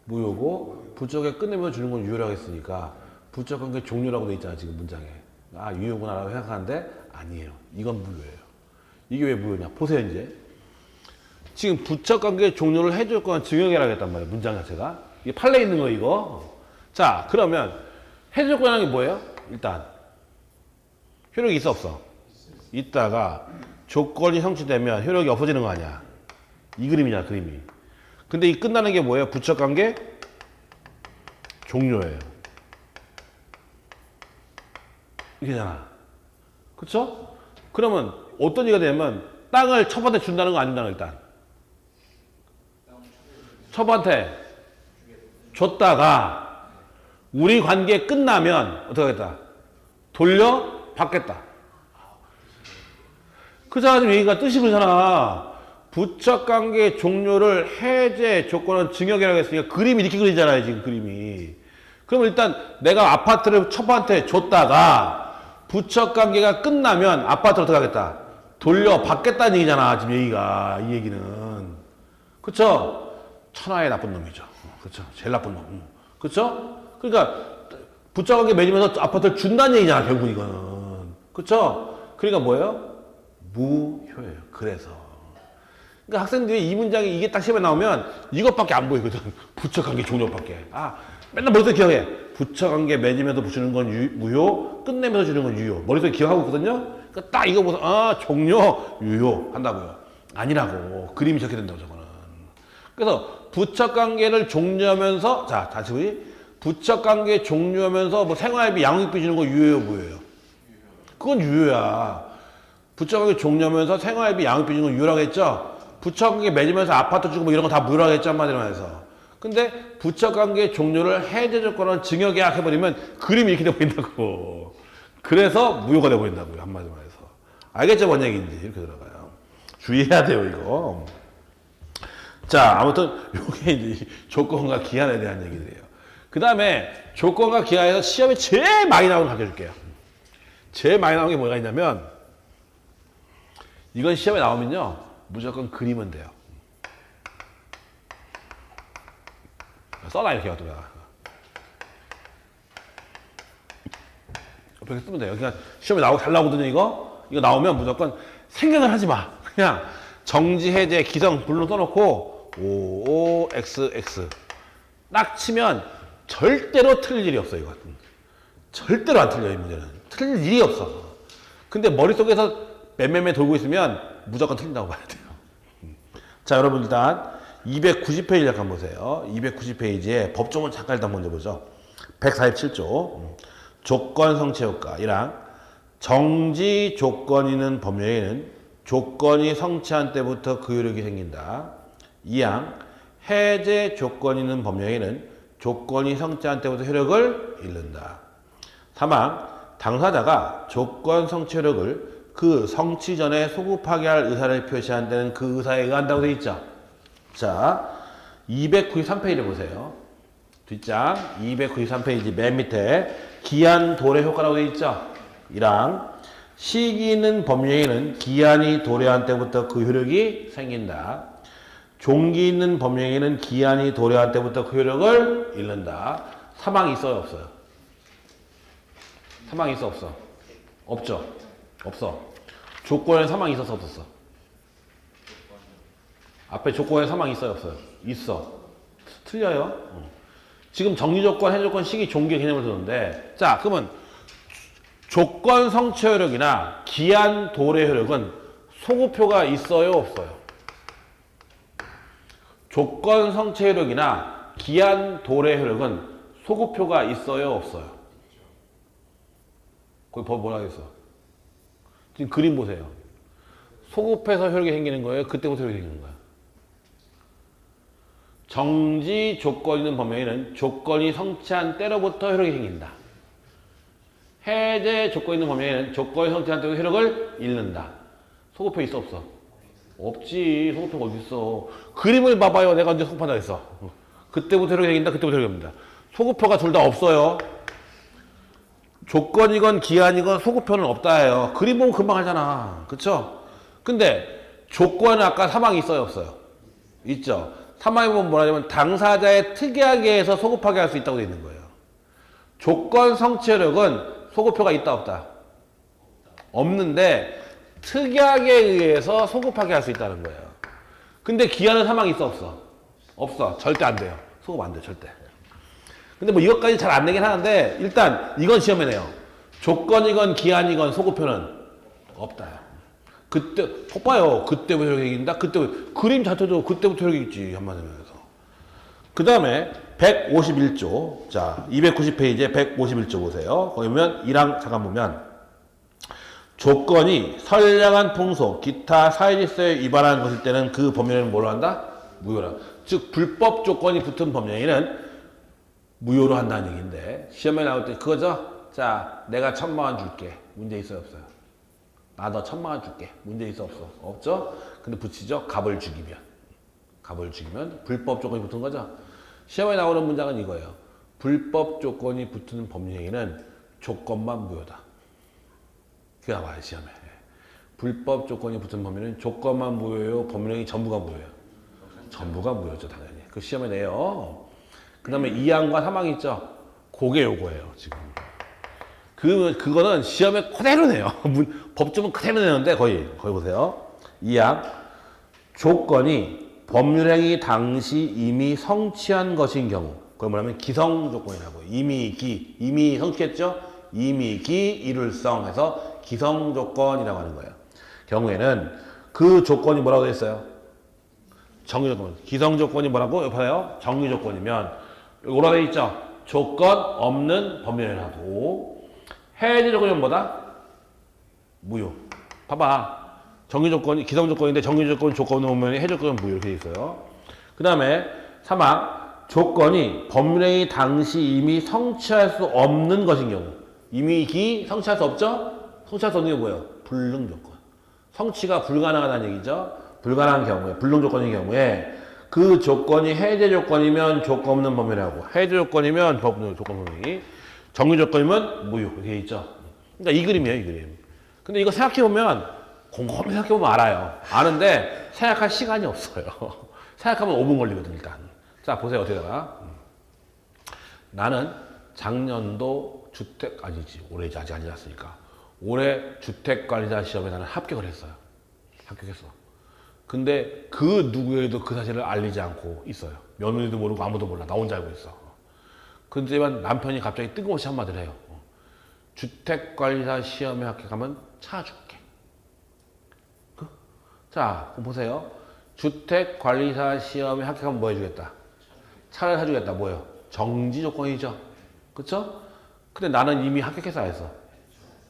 무효고 부척에 끝내면서 주는 건 유효라고 했으니까 부척관계 종료라고 돼 있잖아, 지금 문장에. 아, 유효구나라고 생각하는데 아니에요. 이건 무효예요. 이게 왜 무효냐? 보세요, 이제. 지금 부척관계 종료를 해줄 건 증여계약이라고 했단 말이에요, 문장 자체가. 이게 판례 있는 거, 이거. 자, 그러면 해줄 거라는 게 뭐예요? 일단 효력이 있어, 없어? 있다가 조건이 성취되면 효력이 없어지는 거 아니야. 이 그림이냐, 그림이. 근데 이 끝나는 게 뭐예요? 부척관계 종료예요. 이게잖아. 그쵸? 그러면 어떤 얘기가 되냐면 땅을 첩한테 준다는 거 아닌다는 거, 일단. 첩한테 줬다가 우리 관계 끝나면 어떻게 하겠다? 돌려받겠다. 그잖아, 지금 얘기가 뜻이 그러잖아. 부척관계 종료를 해제 조건은 증여계약이라고 했으니까 그림이 이렇게 그리잖아요, 지금 그림이. 그럼 일단 내가 아파트를 첩한테 줬다가 부척관계가 끝나면 아파트를 어떻게 하겠다? 돌려받겠다는 얘기잖아, 지금 얘기가. 이 얘기는. 그쵸? 천하의 나쁜 놈이죠. 그쵸? 제일 나쁜 놈. 그쵸? 그러니까 부척관계 맺으면서 아파트를 준다는 얘기잖아, 결국 이거는. 그쵸? 그러니까 뭐예요? 무효예요. 그래서. 그러니까 학생들이 이 문장이 이게 딱 시험에 나오면 이것밖에 안 보이거든. 부척관계 종료밖에. 아, 맨날 머릿속에 기억해. 부척관계 맺으면서 주는 건 무효, 끝내면서 주는 건 유효. 머릿속에 기억하고 있거든요. 그러니까 딱 이거 보서 아, 종료, 유효 한다고요. 아니라고. 그림이 적게 된다고, 저거는. 그래서 부척관계를 종료하면서, 자, 다시 우리 부척관계 종료하면서 뭐 생활비, 양육비 주는 거 유효예요, 무효예요? 그건 유효야. 부척관계 종료하면서 생활비, 양육비 주는 건 유효라고 했죠? 부척관계 맺으면서 아파트 주고 뭐 이런 거 다 무효라고 했죠, 한마디로 해서. 근데 부척관계 종료를 해제 조건은 증여계약 해버리면 그림이 이렇게 돼 보인다고. 그래서 무효가 돼 보인다고요, 한마디로 해서. 알겠죠, 뭔 얘기인지. 이렇게 들어가요. 주의해야 돼요, 이거. 자, 아무튼 요게 이제 조건과 기한에 대한 얘기들이에요. 그 다음에 조건과 기한에서 시험에 제일 많이 나오는 거 가르쳐줄게요. 제일 많이 나오는 게 뭐가 있냐면 이건 시험에 나오면요 무조건 그리면 돼요. 써놔, 이렇게 갖다가. 이렇게 쓰면 돼요. 그냥 시험에 나오고 잘 나오거든요, 이거. 이거 나오면 무조건 생각을 하지 마. 그냥 정지, 해제, 기성, 불로 써놓고 O, X, X 딱 치면 절대로 틀릴 일이 없어, 이거. 절대로 안 틀려, 이 문제는. 틀릴 일이 없어. 근데 머릿속에서 맴맴매 돌고 있으면 무조건 틀린다고 봐야 돼요. 자, 여러분 일단 290페이지 잠깐 보세요. 290페이지에 법조문 잠깐 일단 먼저 보죠. 147조 조건 성취 효과 1항 정지 조건이는 법령에는 조건이 성취한 때부터 그 효력이 생긴다. 2항 해제 조건이는 법령에는 조건이 성취한 때부터 효력을 잃는다. 3항 당사자가 조건 성취 효력을 그 성취 전에 소급하게 할 의사를 표시한 때는 그 의사에 의한다고 되어 있죠. 자, 293페이지 보세요. 뒷장 293페이지 맨 밑에 기한 도래 효과라고 되어 있죠. 1항 시기 있는 법령에는 기한이 도래한 때부터 그 효력이 생긴다. 종기 있는 법령에는 기한이 도래한 때부터 그 효력을 잃는다. 사망이 있어요, 없어요? 사망이 있어, 없어? 없죠? 없어. 조건에 사망이 있었어, 없었어? 앞에 조건에 사망이 있어요, 없어요? 있어. 틀려요. 지금 정리조건, 해조건, 시기, 종기 개념을 두는데, 자, 그러면 조건 성취 효력이나 기한 도래 효력은 소급표가 있어요, 없어요? 조건 성취 효력이나 기한 도래 효력은 소급표가 있어요, 없어요? 거기 법 뭐라 했어? 지금 그림 보세요. 소급해서 효력이 생기는 거예요? 그때부터 효력이 생기는 거예요? 정지 조건 있는 법령에는 조건이 성취한 때로부터 효력이 생긴다. 해제 조건 있는 법령에는 조건이 성취한 때부터 효력을 잃는다. 소급표 있어, 없어? 없지. 소급표가 어디 있어? 그림을 봐봐요. 내가 언제 소급한다 했어? 그때부터 효력이 생긴다. 그때부터 효력이 생긴다. 소급표가 둘 다 없어요. 조건이건 기한이건 소급표는 없다 해요. 그림 보면 금방 하잖아. 그쵸? 근데 조건은 아까 사망이 있어요, 없어요? 있죠. 사망이 보면 뭐라냐면 당사자의 특이하게 해서 소급하게 할 수 있다고 되어 있는 거예요. 조건 성취력은 소급표가 있다, 없다? 없는데 특이하게 의해서 소급하게 할 수 있다는 거예요. 근데 기한은 사망이 있어, 없어? 없어. 절대 안 돼요. 소급 안 돼요, 절대. 근데 뭐 이것까지 잘 안 내긴 하는데 일단 이건 시험에 내요. 조건이건 기한이건 소급표는 없다. 그때 봐요. 그때부터 효력이 생긴다. 그때부터 그림 자체도 그때부터 효력이 있지 한마디로 해서. 그 다음에 151조. 자, 290페이지에 151조 보세요. 거기 보면 1항 잠깐 보면 조건이 선량한 풍속, 기타 사회질서에 위반하는 것일 때는 그 법령에는 뭐로 한다? 무효라. 즉 불법 조건이 붙은 법령에는 무효로 한다는 얘기인데 시험에 나올 때 그거죠? 자, 내가 1000만 원 줄게. 문제 있어요, 없어요? 나 너 1000만 원 줄게. 문제 있어, 없어? 없죠? 근데 붙이죠? 갑을 죽이면. 갑을 죽이면 불법 조건이 붙은 거죠? 시험에 나오는 문장은 이거예요. 불법 조건이 붙은 법령에는 조건만 무효다. 그게 나와요, 시험에. 불법 조건이 붙은 법령은 조건만 무효예요? 법령이 전부가 무효예요? 전부가 무효죠, 당연히. 그 시험에 내요. 그 다음에 2항과 3항 있죠? 그게 요거예요, 지금. 그거는 시험에 그대로 내요. 법조문 그대로 내는데 거의 보세요. 2항. 조건이 법률행위 당시 이미 성취한 것인 경우. 그걸 뭐냐면 기성조건이라고. 이미 성취했죠? 이미 이룰성 해서 기성조건이라고 하는 거예요. 경우에는 그 조건이 뭐라고 되어 있어요? 정의조건. 기성조건이 뭐라고? 봐요. 정의조건이면 뭐라고 되어 있죠? 조건 없는 법률이라고. 해제조건은 뭐다? 무효. 봐봐. 정의조건이 기성조건인데 정의조건 조건 오면 해제조건은 무효 이렇게 돼 있어요. 그 다음에 3항. 조건이 법률행위 당시 이미 성취할 수 없는 것인 경우. 이미 성취할 수 없죠? 성취할 수 없는 게 뭐예요? 불능조건. 성취가 불가능하다는 얘기죠. 불가능한 경우에, 불능조건인 경우에 그 조건이 해제조건이면 조건 없는 법률이라고. 해제조건이면 조건 법률이. 정의조건이면 무효. 이렇게 있죠. 그러니까 이 그림이에요, 이 그림. 근데 이거 생각해보면, 곰곰이 생각해보면 알아요. 아는데 생각할 시간이 없어요. 생각하면 5분 걸리거든, 일단. 자, 보세요, 어떻게 되나. 나는 작년도 올해 아직 안 지났으니까. 올해 주택관리사 시험에 나는 합격을 했어요. 합격했어. 근데 그 누구에도 그 사실을 알리지 않고 있어요. 며느리도 모르고 아무도 몰라. 나 혼자 알고 있어. 근데만 남편이 갑자기 뜬금없이 한마디를 해요. 주택관리사 시험에 합격하면 차 줄게. 자, 그럼 보세요. 주택관리사 시험에 합격하면 뭐 해주겠다? 차를 사주겠다. 뭐예요? 정지 조건이죠. 그쵸? 근데 나는 이미 합격했어, 안 했어?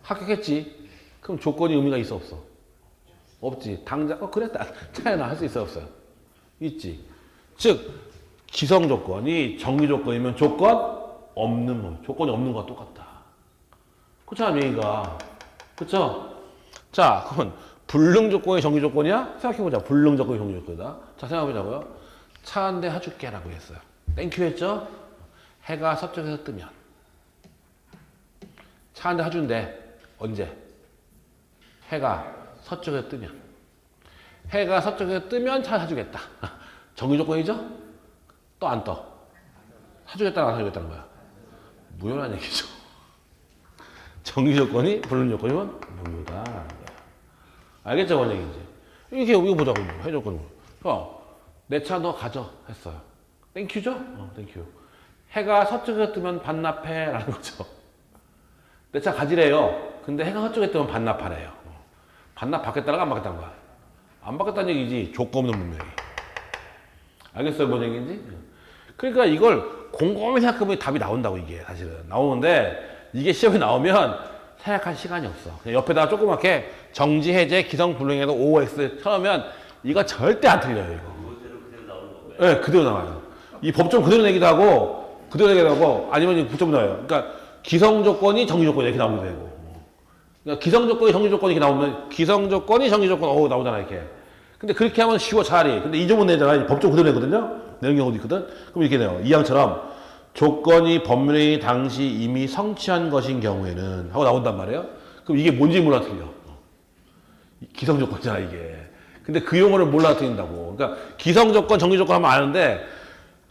합격했지. 그럼 조건이 의미가 있어, 없어? 없지. 당장, 그래, 차에 나 할 수 있어, 없어요? 있지. 즉, 기성 조건이 정기 조건이면 조건 없는 놈. 조건이 없는 거와 똑같다. 그렇잖아, 얘기가. 그쵸? 자, 그러면 불능 조건이 정기 조건이야? 생각해보자. 불능 조건이 정기 조건이다. 자, 생각해보자고요. 차 한 대 사줄게라고 했어요. 땡큐 했죠? 해가 서쪽에서 뜨면. 차 한 대 사준대. 언제? 해가 서쪽에서 뜨면. 해가 서쪽에서 뜨면 차 사주겠다. 정기 조건이죠? 또 안 떠. 사주겠다는 안 사주겠다는 거야. 무효란 얘기죠. 정기 조건이 불능 조건이면 무효다. 알겠죠? 뭔 얘기인지. 이거 보자고. 해 조건으로. 내 차 너 가져. 했어요. 땡큐죠? 땡큐. 해가 서쪽에서 뜨면 반납해. 라는 거죠. 내 차 가지래요. 근데 해가 서쪽에 뜨면 반납하래요. 반납 받겠다는 거 안 받겠다는 거야? 안 받겠다는 얘기지. 조건 없는 문명이. 알겠어요? 뭔 얘기인지? 그러니까 이걸 곰곰이 생각해보면 답이 나온다고, 이게 사실은. 나오는데 이게 시험에 나오면 생각할 시간이 없어. 그냥 옆에다가 조그맣게 정지, 해제, 기성, 불능에도 OX 쳐놓으면 이거 절대 안 틀려요, 이거. 그대로 나오는 건가요? 네, 그대로 나와요. 이 법정 그대로 내기도 하고, 그대로 내기도 하고, 아니면 부점 나와요. 그러니까 기성 조건이 정지 조건이 이렇게 나오기도 되고. 그러니까 기성 조건이 정지 조건이 이렇게 나오면 기성 조건이 정지 조건, 나오잖아, 이렇게. 근데 그렇게 하면 쉬워, 차라리. 근데 이 점은 내잖아. 법정 그대로 내거든요? 내는 경우도 있거든? 그럼 이렇게 돼요. 이항처럼 조건이 법률이 당시 이미 성취한 것인 경우에는 하고 나온단 말이에요. 그럼 이게 뭔지 몰라 틀려. 기성 조건이잖아, 이게. 근데 그 용어를 몰라 틀린다고. 그러니까 기성 조건, 정지 조건 하면 아는데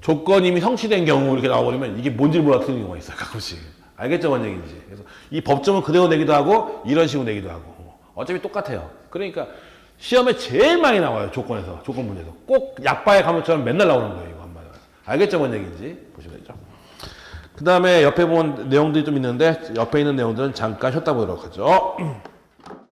조건이 이미 성취된 경우 이렇게 나와버리면 이게 뭔지 몰라 틀리는 경우가 있어요, 가끔씩. 알겠죠, 뭔 얘기인지. 그래서 이 법정은 그대로 내기도 하고 이런 식으로 내기도 하고. 어차피 똑같아요. 그러니까 시험에 제일 많이 나와요, 조건에서. 조건 문제에서. 꼭 약바의 과목처럼 맨날 나오는 거예요, 이거 한마디로. 알겠죠, 뭔 얘기인지. 보시면 되죠. 그 다음에 옆에 본 내용들이 좀 있는데 옆에 있는 내용들은 잠깐 쉬었다 보도록 하죠.